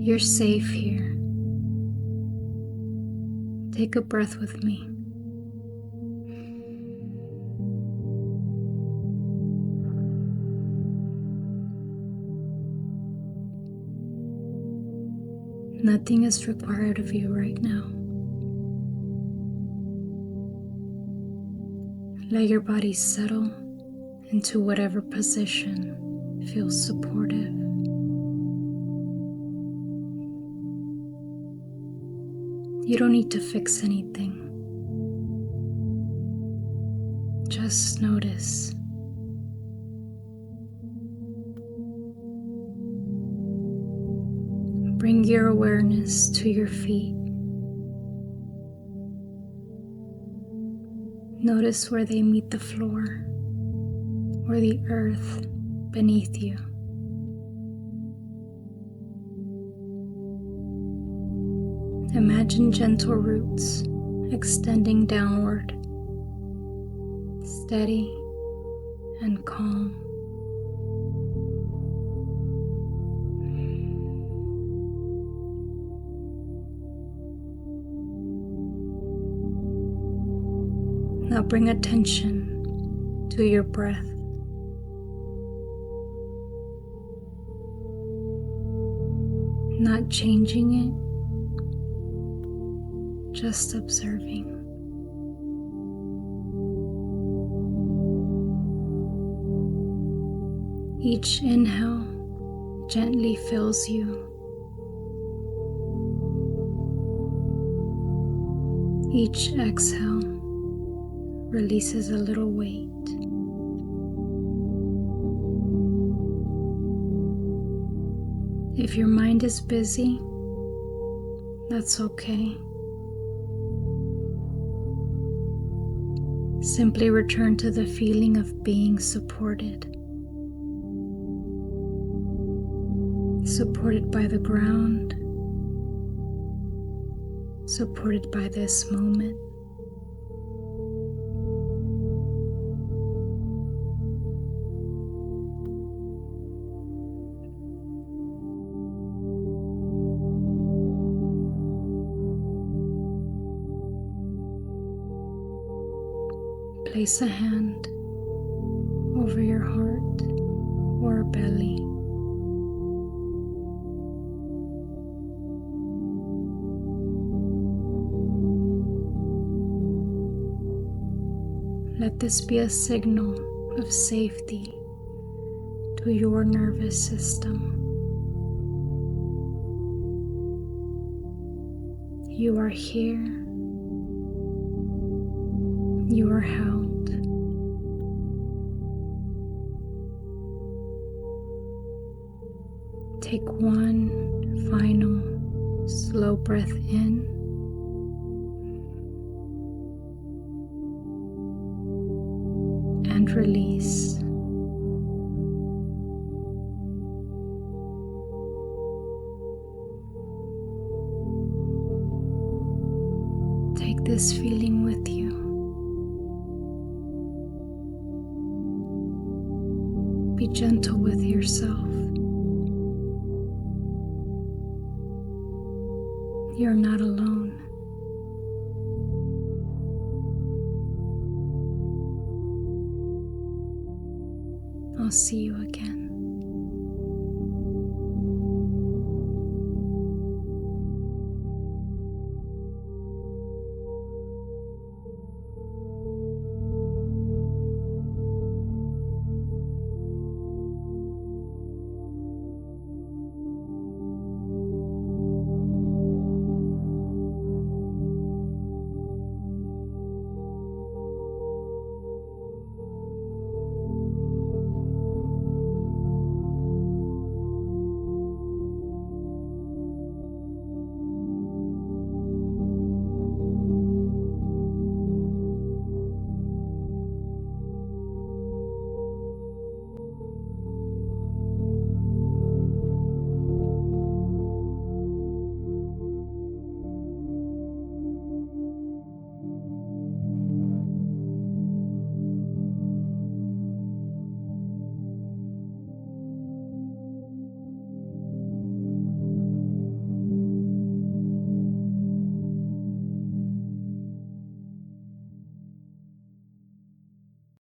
You're safe here. Take a breath with me. Nothing is required of you right now. Let your body settle into whatever position feels supportive. You don't need to fix anything. Just notice. Bring your awareness to your feet. Notice where they meet the floor or the earth beneath you. Imagine gentle roots extending downward, steady and calm. Now bring attention to your breath. Not changing it, just observing. Each inhale gently fills you. Each exhale releases a little weight. If your mind is busy, that's okay. Simply return to the feeling of being supported. Supported by the ground, supported by this moment. Place a hand over your heart or belly. Let this be a signal of safety to your nervous system. You are here. You are held. Take one final slow breath in. And release. Take this feeling with you. Be gentle with yourself. You're not alone. I'll see you again.